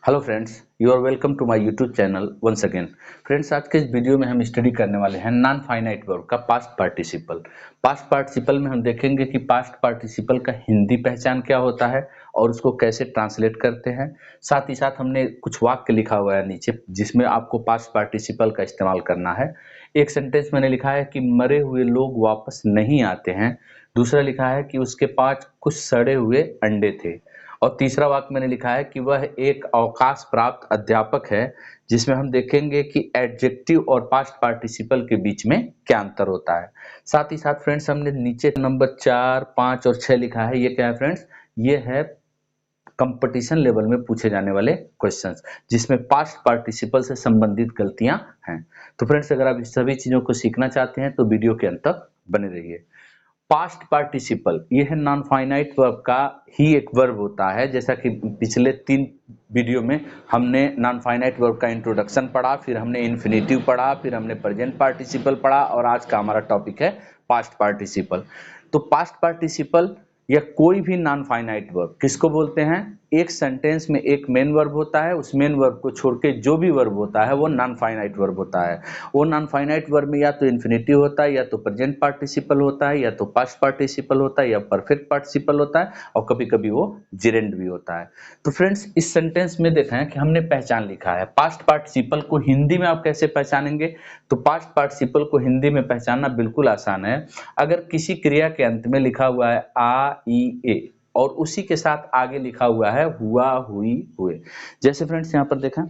Hello friends, you are welcome to my YouTube channel once again. Friends, आज के इस video में हम स्टडी करने वाले हैं नॉन फाइनाइट वर्ब का पास्ट पार्टिसिपल। पास्ट पार्टिसिपल में हम देखेंगे कि पास्ट पार्टिसिपल का हिंदी पहचान क्या होता है और उसको कैसे ट्रांसलेट करते हैं। साथ ही साथ हमने कुछ वाक्य लिखा हुआ है नीचे जिसमें आपको पास्ट पार्टिसिपल का इस्तेमाल करना है। एक सेंटेंस मैंने लिखा है कि मरे हुए लोग वापस नहीं आते हैं। दूसरा लिखा है कि उसके पास कुछ सड़े हुए अंडे थे। और तीसरा वाक्य मैंने लिखा है कि वह एक अवकाश प्राप्त अध्यापक है, जिसमें हम देखेंगे कि एडजेक्टिव और पास्ट पार्टिसिपल के बीच में क्या अंतर होता है। साथ ही साथ फ्रेंड्स हमने नीचे नंबर 4, 5 और 6 लिखा है। ये क्या है फ्रेंड्स? ये है कंपटीशन लेवल में पूछे जाने वाले क्वेश्चंस जिसमें पास्ट पार्टिसिपल से संबंधित गलतियां हैं। तो फ्रेंड्स, अगर आप इस सभी चीजों को सीखना चाहते हैं तो वीडियो के अंत तक बने रहिए। पास्ट पार्टिसिपल ये है नॉन फाइनाइट वर्ब का ही एक वर्ब होता है। जैसा कि पिछले 3 वीडियो में हमने नॉन फाइनाइट वर्ब का इंट्रोडक्शन पढ़ा, फिर हमने इन्फिनेटिव पढ़ा, फिर हमने प्रेजेंट पार्टिसिपल पढ़ा और आज का हमारा टॉपिक है पास्ट पार्टिसिपल। तो पास्ट पार्टिसिपल या कोई भी नॉन फाइनाइट वर्ब किसको बोलते हैं? एक सेंटेंस में एक मेन वर्ब होता है, उस मेन वर्ब को छोड़ के जो भी वर्ब होता है वो नॉन फाइनाइट वर्ब होता है। वो नॉन फाइनाइट वर्ब में या तो इन्फिनेटिव होता है, या तो प्रेजेंट पार्टिसिपल होता है, या तो पास्ट पार्टिसिपल होता है, या परफेक्ट पार्टिसिपल होता है और कभी कभी वो जिरेंड भी होता है। तो फ्रेंड्स, इस सेंटेंस में देखें कि हमने पहचान लिखा है। पास्ट पार्टिसिपल को हिंदी में आप कैसे पहचानेंगे? तो पास्ट पार्टिसिपल को हिंदी में पहचानना बिल्कुल आसान है। अगर किसी क्रिया के अंत में लिखा हुआ है आ ई ए और उसी के साथ आगे लिखा हुआ है हुआ हुई हुए। जैसे फ्रेंड्स यहां पर देखा,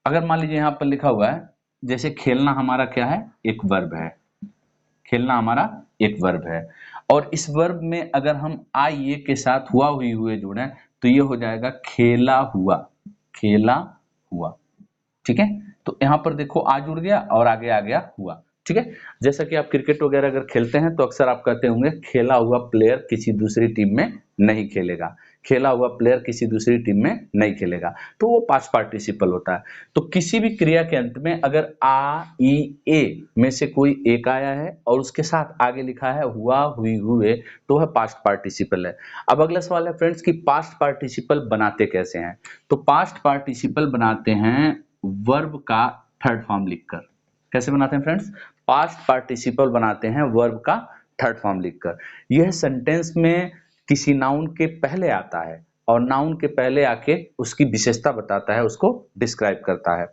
अगर मान लीजिए यहां पर लिखा हुआ है जैसे खेलना हमारा क्या है? एक वर्ब है। खेलना हमारा एक वर्ब है और इस वर्ब में अगर हम आई ए के साथ हुआ हुई हुए जोड़ें तो ये हो जाएगा खेला हुआ। खेला हुआ, ठीक है। तो यहाँ पर देखो आ जुड़ गया और आगे आ गया हुआ, ठीक है। जैसा कि आप क्रिकेट वगैरह अगर खेलते हैं तो अक्सर आप कहते होंगे खेला हुआ प्लेयर किसी दूसरी टीम में नहीं खेलेगा। खेला हुआ प्लेयर किसी दूसरी टीम में नहीं खेलेगा, तो वो पास्ट पार्टिसिपल होता है। तो किसी भी क्रिया के अंत में अगर आ ई ए में से कोई एक आया है और उसके साथ आगे लिखा है हुआ हुई हुए तो वह पास्ट पार्टिसिपल है। अब अगला सवाल है फ्रेंड्स कि पास्ट पार्टिसिपल बनाते कैसे हैं? तो पास्ट पार्टिसिपल बनाते हैं वर्ब का थर्ड फॉर्म लिखकर। कैसे बनाते हैं फ्रेंड्स? पास्ट पार्टिसिपल बनाते हैं वर्ब का थर्ड फॉर्म लिखकर। यह सेंटेंस में किसी नाउन के पहले आता है और नाउन के पहले आके उसकी विशेषता बताता है, उसको डिस्क्राइब करता है।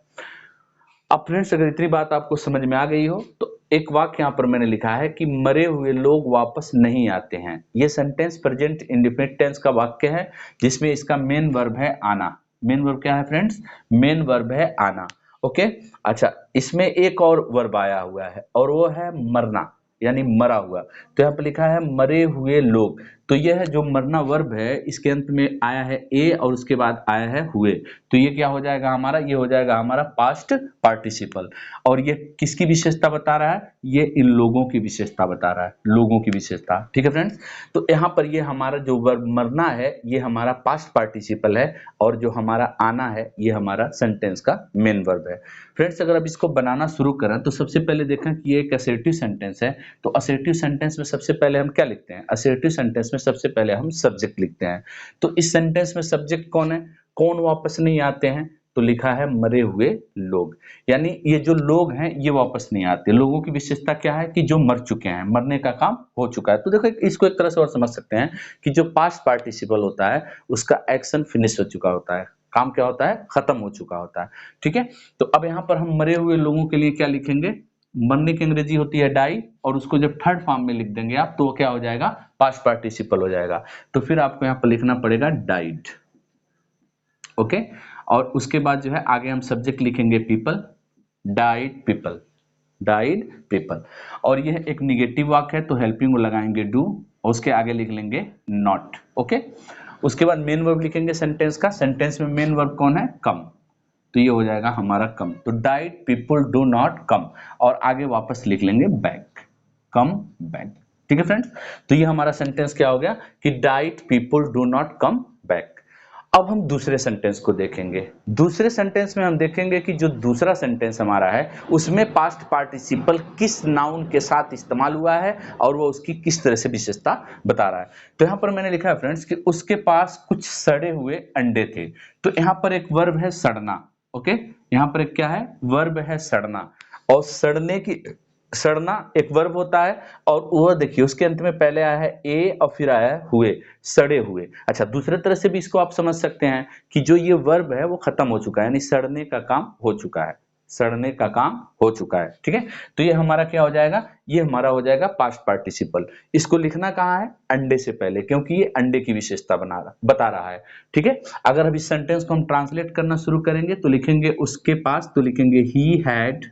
अब फ्रेंड्स, अगर इतनी बात आपको समझ में आ गई हो तो एक वाक्य यहाँ पर मैंने लिखा है कि मरे हुए लोग वापस नहीं आते हैं। यह सेंटेंस प्रेजेंट इंडेफिनिट टेंस का वाक्य है जिसमें इसका मेन वर्ब है आना। मेन वर्ब क्या है फ्रेंड्स? मेन वर्ब है आना। ओके, अच्छा, इसमें एक और वर्ब आया हुआ है और वो है मरना, यानी मरा हुआ। तो यहाँ पर लिखा है मरे हुए लोग। तो यह जो मरना वर्ब है इसके अंत में आया है ए और उसके बाद आया है हुए। तो ये क्या हो जाएगा हमारा? ये हो जाएगा हमारा पास्ट पार्टिसिपल। और ये किसकी विशेषता बता रहा है? ये इन लोगों की विशेषता बता रहा है, लोगों की विशेषता, ठीक है फ्रेंड्स। तो यहाँ पर ये हमारा जो वर्ब मरना है ये हमारा पास्ट पार्टिसिपल है और जो हमारा आना है ये हमारा सेंटेंस का मेन वर्ब है। फ्रेंड्स, अगर अब इसको बनाना शुरू करें तो सबसे पहले देखें कि ये एक असर्टिव सेंटेंस है। तो असर्टिव सेंटेंस में सबसे पहले हम क्या लिखते हैं? असर्टिव सेंटेंस में सबसे पहले हम सब्जेक्ट लिखते हैं। तो इस सेंटेंस में सब्जेक्ट कौन है? कौन वापस नहीं आते हैं? तो लिखा है मरे हुए लोग, यानी ये जो लोग हैं ये वापस नहीं आते। लोगों की विशेषता क्या है? कि जो मर चुके हैं, मरने का काम हो चुका है। तो देखो इसको एक तरह से और समझ सकते हैं कि जो पास्ट पार्टिसिपल होता है उसका एक्शन फिनिश हो चुका होता है, काम क्या होता है? खत्म हो चुका होता है, ठीक है। तो अब यहाँ पर हम मरे हुए लोगों के लिए क्या लिखेंगे? मरने की अंग्रेजी होती है डाई और उसको जब थर्ड फॉर्म में लिख देंगे आप तो क्या हो जाएगा? पास्ट पार्टिसिपल हो जाएगा। तो फिर आपको यहाँ पर लिखना पड़ेगा डाइड। ओके, और उसके बाद जो है आगे हम सब्जेक्ट लिखेंगे people. Died people, died people. और यह एक निगेटिव वाक्य है तो हेल्पिंग लगाएंगे डू और उसके आगे लिख लेंगे नॉट। ओके, उसके बाद मेन वर्ब लिखेंगे सेंटेंस का। सेंटेंस में मेन वर्ब कौन है? कम। तो ये हो जाएगा हमारा कम। तो died people do not come और आगे वापस लिख लेंगे बैक, कम बैक, ठीक है फ्रेंड्स। तो ये हमारा सेंटेंस क्या हो गया कि died people do not come back. अब हम दूसरे सेंटेंस को देखेंगे। दूसरे सेंटेंस में हम देखेंगे कि जो दूसरा सेंटेंस हमारा है उसमें पास्ट पार्टिसिपल किस नाउन के साथ इस्तेमाल हुआ है और वो उसकी किस तरह से विशेषता बता रहा है। तो यहाँ पर मैंने लिखा है फ्रेंड्स कि उसके पास कुछ सड़े हुए अंडे थे। तो यहाँ पर एक वर्ब है सड़ना। ओके, यहाँ पर एक क्या है, वर्ब है सड़ना। और सड़ना एक वर्ब होता है और वह देखिए उसके अंत में पहले आया है ए और फिर आया है हुए, सड़े हुए। अच्छा, दूसरे तरह से भी इसको आप समझ सकते हैं कि जो ये वर्ब है वो खत्म हो चुका है, यानी सड़ने का काम हो चुका है, सड़ने का काम हो चुका है। ठीक है, तो ये हमारा क्या हो जाएगा, ये हमारा हो जाएगा पास्ट पार्टिसिपल। इसको लिखना कहाँ है, अंडे से पहले, क्योंकि ये अंडे की विशेषता बता रहा है। ठीक है, अगर अब इस सेंटेंस को हम ट्रांसलेट करना शुरू करेंगे तो लिखेंगे उसके पास, तो लिखेंगे ही हैड।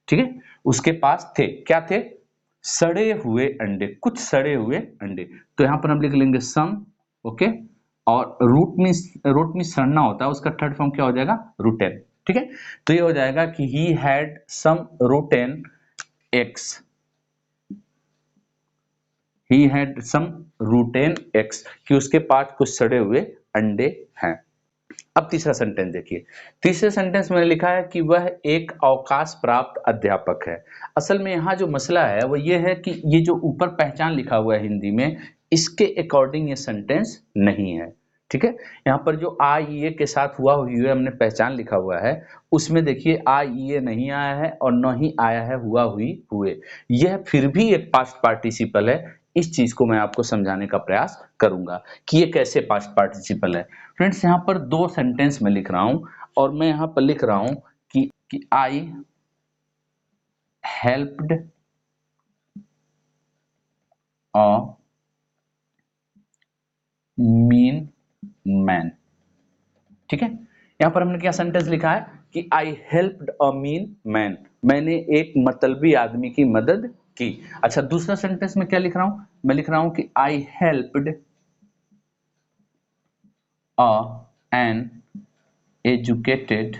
ठीक है, उसके पास थे, क्या थे, सड़े हुए अंडे, कुछ सड़े हुए अंडे। तो यहां पर हम लिख लेंगे सम। ओके, और रूट में सड़ना होता है, उसका थर्ड फॉर्म क्या हो जाएगा, रूटेन। ठीक है, तो ये हो जाएगा कि he had some rotten eggs, he had some rotten eggs, कि उसके पास कुछ सड़े हुए अंडे हैं। अब तीसरा सेंटेंस देखिए। तीसरे सेंटेंस में लिखा है कि वह एक अवकाश प्राप्त अध्यापक है। असल में यहाँ जो मसला है वो ये है कि ये जो ऊपर पहचान लिखा हुआ है हिंदी में, इसके अकॉर्डिंग ये सेंटेंस नहीं है। ठीक है, यहाँ पर जो आ ई ए के साथ हुआ हुए हमने पहचान लिखा हुआ है, उसमें देखिए आ ई ए नहीं आया है और न ही आया है हुआ हुई हुए। यह फिर भी एक पास्ट पार्टिसिपल है। इस चीज को मैं आपको समझाने का प्रयास करूंगा कि ये कैसे पास्ट पार्टिसिपल है। फ्रेंड्स, यहाँ पर दो सेंटेंस में लिख रहा हूं और मैं यहाँ पर लिख रहा हूं कि आई हेल्प्ड अ मीन मैन। ठीक है, यहाँ पर हमने क्या सेंटेंस लिखा है कि आई हेल्प्ड अ मीन मैन, मैंने एक मतलबी आदमी की मदद की। अच्छा, दूसरा सेंटेंस में क्या लिख रहा हूं, मैं लिख रहा हूं कि आई helped a an educated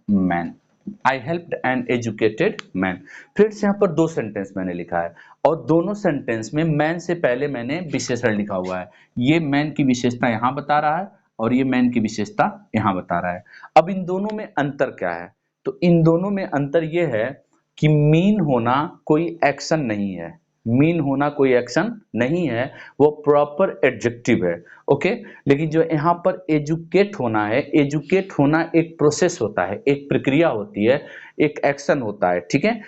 man, I helped an educated man. फिर से यहाँ पर दो सेंटेंस मैंने लिखा है और दोनों सेंटेंस में मैन से पहले मैंने विशेषण लिखा हुआ है। ये मैन की विशेषता यहाँ बता रहा है और ये मैन की विशेषता यहाँ बता रहा है। अब इन दोनों में अंतर क्या है, तो इन दोनों में अंतर ये है कि मीन होना कोई एक्शन नहीं है, मीन होना कोई एक्शन नहीं है, वो प्रॉपर एडजेक्टिव है। ओके, लेकिन जो यहाँ पर एजुकेट होना है, एजुकेट होना एक प्रोसेस होता है, एक प्रक्रिया होती है, एक एक्शन होता है। ठीक है,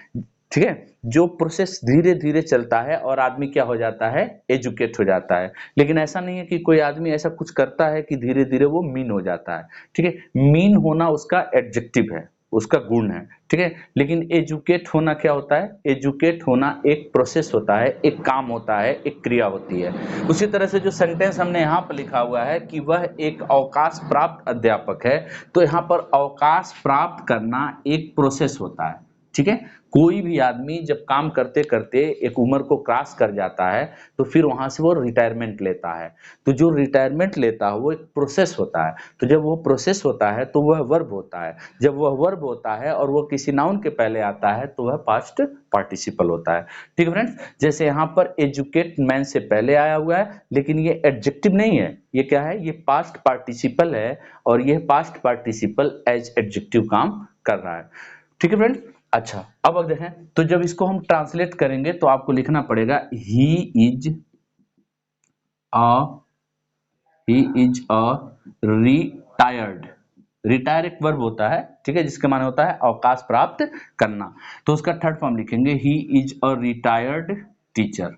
ठीक है, जो प्रोसेस धीरे धीरे चलता है और आदमी क्या हो जाता है, एजुकेट हो जाता है। लेकिन ऐसा नहीं है कि कोई आदमी ऐसा कुछ करता है कि धीरे धीरे वो मीन हो जाता है। ठीक है, मीन होना उसका एडजेक्टिव है, उसका गुण है। ठीक है, लेकिन एजुकेट होना क्या होता है, एजुकेट होना एक प्रोसेस होता है, एक काम होता है, एक क्रिया होती है। उसी तरह से जो सेंटेंस हमने यहाँ पर लिखा हुआ है कि वह एक अवकाश प्राप्त अध्यापक है, तो यहाँ पर अवकाश प्राप्त करना एक प्रोसेस होता है। ठीक है, कोई भी आदमी जब काम करते करते एक उम्र को क्रॉस कर जाता है तो फिर वहां से वो रिटायरमेंट लेता है। तो जो रिटायरमेंट लेता है वो एक प्रोसेस होता है। तो जब वो प्रोसेस होता है तो वह वर्ब होता है। जब वह वर्ब होता है और वो किसी नाउन के पहले आता है तो वह पास्ट पार्टिसिपल होता है। ठीक है फ्रेंड्स, जैसे यहाँ पर एजुकेट मैन से पहले आया हुआ है, लेकिन ये एडजेक्टिव नहीं है, ये क्या है, ये पास्ट पार्टिसिपल है और यह पास्ट पार्टिसिपल एज एडजेक्टिव काम कर रहा है। ठीक है फ्रेंड्स, अच्छा, अब देखें तो जब इसको हम ट्रांसलेट करेंगे तो आपको लिखना पड़ेगा he is a retired. Retire एक वर्ब होता है, ठीक है, जिसके माने होता है अवकाश प्राप्त करना। तो उसका थर्ड फॉर्म लिखेंगे he is a retired teacher,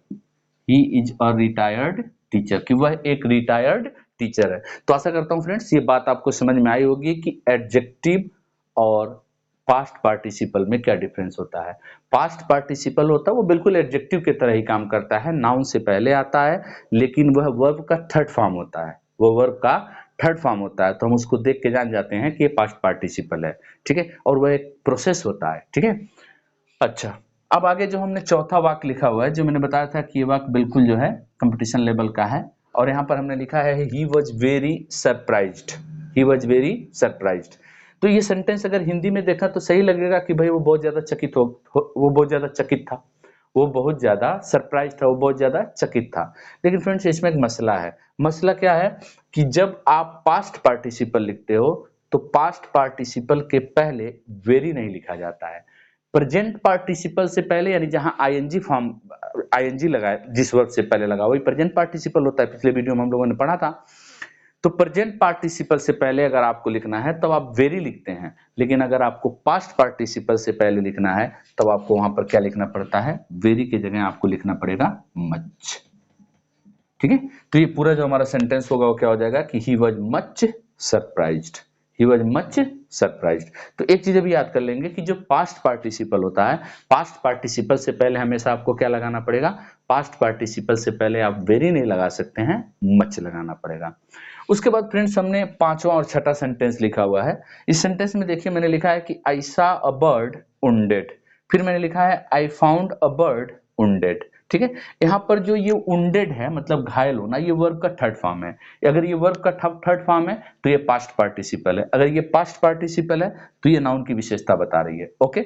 he is a retired teacher, कि वह एक रिटायर्ड टीचर है। तो आशा करता हूं फ्रेंड्स ये बात आपको समझ में आई होगी कि एडजेक्टिव और पास्ट पार्टिसिपल में क्या डिफरेंस होता है। पास्ट पार्टिसिपल होता है वो बिल्कुल एडजेक्टिव की तरह ही काम करता है, नाउन से पहले आता है, लेकिन वह वर्ब का थर्ड फॉर्म होता है, वो वर्ब का थर्ड फॉर्म होता है। तो हम उसको देख के जान जाते हैं कि ये पास्ट पार्टिसिपल है। ठीक है, और वह एक प्रोसेस होता है। ठीक है, अच्छा, अब आगे जो हमने चौथा वाक्य लिखा हुआ है, जो मैंने बताया था कि ये वाक्य बिल्कुल जो है कंपटीशन लेवल का है, और यहाँ पर हमने लिखा है he was very surprised, he was very surprised. तो ये सेंटेंस अगर हिंदी में देखा तो सही लगेगा कि भाई वो बहुत ज्यादा चकित था। वो बहुत ज्यादा सरप्राइज था, वो बहुत ज्यादा चकित था। लेकिन फ्रेंड्स इसमें एक मसला है। मसला क्या है कि जब आप पास्ट पार्टिसिपल लिखते हो तो पास्ट पार्टिसिपल के पहले वेरी नहीं लिखा जाता है। प्रेजेंट पार्टिसिपल से पहले, यानी जहां आईएनजी फॉर्म, आईएनजी लगा जिस वर्ब से पहले लगा वही प्रेजेंट पार्टिसिपल होता है। पिछले वीडियो में हम लोगों ने पढ़ा था। तो प्रेजेंट पार्टिसिपल से पहले अगर आपको लिखना है तब आप वेरी लिखते हैं, लेकिन अगर आपको पास्ट पार्टिसिपल से पहले लिखना है तब आपको वहां पर क्या लिखना पड़ता है, वेरी की जगह आपको लिखना पड़ेगा मच। ठीक है, तो ये पूरा जो हमारा सेंटेंस होगा वो क्या हो जाएगा कि he was much surprised, he was much surprised. तो एक चीज अभी याद कर लेंगे कि जो पास्ट पार्टिसिपल होता है, पास्ट पार्टिसिपल से पहले हमेशा आपको क्या लगाना पड़ेगा, पास्ट पार्टिसिपल से पहले आप वेरी नहीं लगा सकते हैं, मच लगाना पड़ेगा। उसके बाद फ्रेंड्स हमने पांचवा और छठा सेंटेंस लिखा हुआ है। इस सेंटेंस में देखिए मैंने लिखा है कि आई सॉ अ बर्ड wounded, फिर मैंने लिखा है I found a bird wounded। ठीक है, यहाँ पर जो ये wounded है मतलब घायल होना, ये वर्ब का थर्ड फॉर्म है। अगर ये वर्ब का थर्ड फॉर्म है तो ये पास्ट पार्टिसिपल है, अगर ये पास्ट पार्टिसिपल है तो ये नाउन की विशेषता बता रही है। ओके,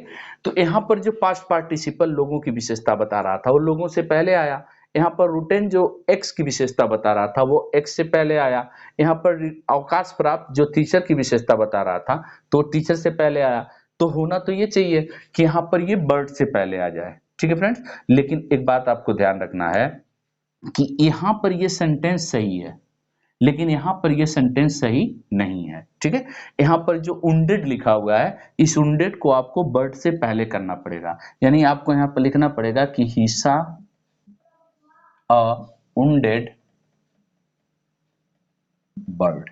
तो यहाँ पर जो पास्ट पार्टिसिपल लोगों की विशेषता बता रहा था वो लोगों से पहले आया। यहाँ पर रुटेन जो एक्स की विशेषता बता रहा था वो एक्स से पहले आया। यहाँ पर अवकाश प्राप्त जो टीचर की विशेषता बता रहा था तो टीचर से पहले आया। तो होना तो ये चाहिए कि यहाँ पर ये बर्ड से पहले आ जाए। ठीक है फ्रेंड्स, लेकिन एक बात आपको ध्यान रखना है कि यहाँ पर ये सेंटेंस सही है, लेकिन यहाँ पर ये सेंटेंस सही नहीं है। ठीक है, यहाँ पर जो wounded लिखा हुआ है, इस wounded को आपको बर्ड से पहले करना पड़ेगा। यानी आपको यहाँ पर लिखना पड़ेगा कि he saw a wounded bird,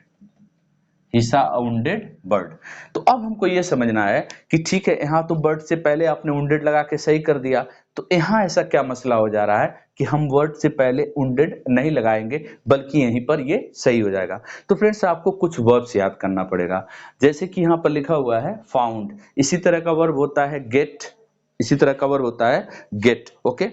he saw a wounded bird। तो अब हमको ये समझना है कि ठीक है, यहाँ तो बर्ड से पहले आपने wounded लगा के सही कर दिया, तो यहाँ ऐसा क्या मसला हो जा रहा है कि हम वर्ड से पहले wounded नहीं लगाएंगे बल्कि यहीं पर ये सही हो जाएगा। तो फ्रेंड्स आपको कुछ वर्ब्स याद करना पड़ेगा, जैसे कि यहाँ पर लिखा हुआ है फाउंड, इसी तरह का वर्ब होता है गेट, इसी तरह का वर्ब होता है गेट। ओके,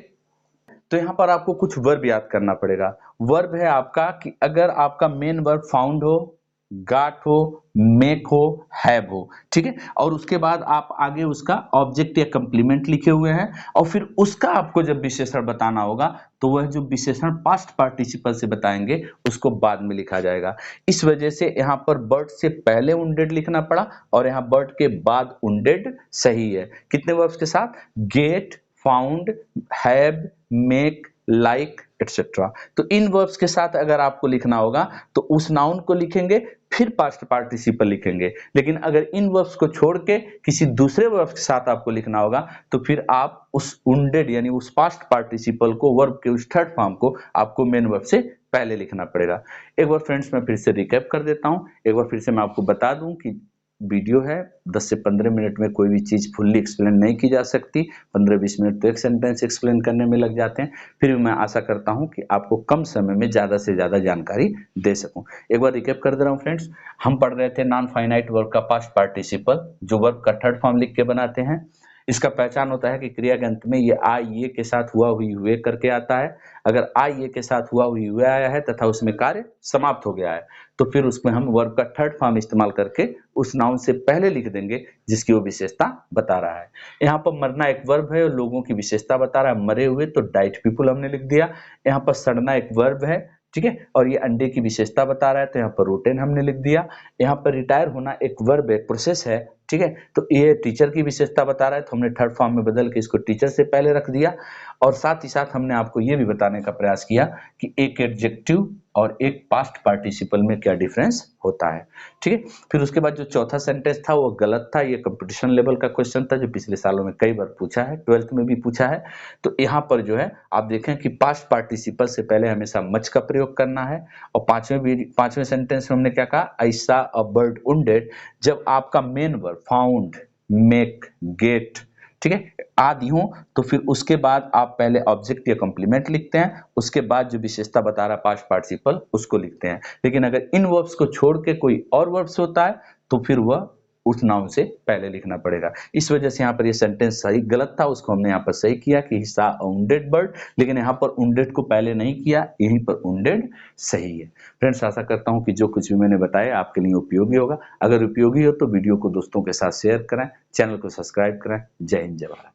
तो यहाँ पर आपको कुछ वर्ब याद करना पड़ेगा। वर्ब है आपका कि अगर आपका मेन वर्ब फाउंड हो, गाट हो, मेक हो, हैव हो। ठीक है, और उसके बाद आप आगे उसका ऑब्जेक्ट या कंप्लीमेंट लिखे हुए हैं और फिर उसका आपको जब विशेषण बताना होगा तो वह जो विशेषण पास्ट पार्टिसिपल से बताएंगे उसको बाद में लिखा जाएगा। इस वजह से यहाँ पर बर्ड से पहले wounded लिखना पड़ा और यहाँ बर्ड के बाद wounded सही है। कितने वर्ब्स के साथ, get, found, have, make, like etcetera. तो इन वर्ब्स के साथ अगर आपको लिखना होगा तो उस नाउन को लिखेंगे फिर पास्ट पार्टिसिपल लिखेंगे, लेकिन अगर इन वर्ब्स को छोड़ के किसी दूसरे वर्ब्स के साथ आपको लिखना होगा तो फिर आप उस wounded यानी उस पास्ट पार्टिसिपल को, वर्ब के उस थर्ड फॉर्म को आपको मेन वर्ब से पहले लिखना पड़ेगा। एक बार फ्रेंड्स मैं फिर से रिकैप कर देता हूं, एक बार फिर से मैं आपको बता दूं कि वीडियो है 10 से 15 मिनट में कोई भी चीज फुल्ली एक्सप्लेन नहीं की जा सकती। 15-20 मिनट तो एक सेंटेंस एक्सप्लेन करने में लग जाते हैं। फिर भी मैं आशा करता हूं कि आपको कम समय में ज्यादा से ज्यादा जानकारी दे सकूं। एक बार रिकैप कर दे रहा हूं फ्रेंड्स, हम पढ़ रहे थे नॉन फाइनाइट वर्ब का पास्ट पार्टिसिपल जो वर्ब का थर्ड फॉर्म लिख के बनाते हैं। इसका पहचान होता है कि क्रिया के अंत में ये आई ये के साथ हुआ हुई हुए करके आता है। अगर आई ये के साथ हुआ हुई हुए आया है तथा उसमें कार्य समाप्त हो गया है तो फिर उसमें हम वर्ब का थर्ड फॉर्म इस्तेमाल करके उस नाउन से पहले लिख देंगे जिसकी वो विशेषता बता रहा है। यहाँ पर मरना एक वर्ब है और लोगों की विशेषता बता रहा है, मरे हुए तो डाइट पीपुल हमने लिख दिया। यहाँ पर सड़ना एक वर्ब है, ठीक है, और ये अंडे की विशेषता बता रहा है तो यहाँ पर रोटेन हमने लिख दिया। यहाँ पर रिटायर होना एक वर्ब एक प्रोसेस है, ठीक है, तो ये टीचर की विशेषता बता रहा है तो हमने थर्ड फॉर्म में बदल के इसको टीचर से पहले रख दिया। और साथ ही साथ हमने आपको ये भी बताने का प्रयास किया कि एक एडजेक्टिव और एक पास्ट पार्टिसिपल में क्या डिफरेंस होता है। ठीक है, फिर उसके बाद जो चौथा सेंटेंस था वो गलत था, ये कंपटीशन लेवल का क्वेश्चन था जो पिछले सालों में कई बार पूछा है, 12th में भी पूछा है। तो यहाँ पर जो है आप देखें कि पास्ट पार्टिसिपल से पहले हमेशा मच का प्रयोग करना है। और पांचवें सेंटेंस में हमने क्या कहा, I saw a bird wounded, जब आपका main verb found, make, get, ठीक है, आदि हो तो फिर उसके बाद आप पहले ऑब्जेक्ट या कॉम्प्लीमेंट लिखते हैं, उसके बाद जो विशेषता बता रहा पास्ट पार्टिसिपल उसको लिखते हैं। लेकिन अगर इन वर्ब्स को छोड़ के कोई और वर्ब्स होता है तो फिर वह उस नाउन से पहले लिखना पड़ेगा। इस वजह से यहाँ पर ये सेंटेंस सही गलत था, उसको हमने यहाँ पर सही किया कि he saw a wounded bird, लेकिन यहाँ पर wounded को पहले नहीं किया, यहीं पर wounded सही है। फ्रेंड्स आशा करता हूँ कि जो कुछ भी मैंने बताया आपके लिए उपयोगी होगा। अगर उपयोगी हो तो वीडियो को दोस्तों के साथ शेयर करें, चैनल को सब्सक्राइब करें। जय हिंद, जय भारत।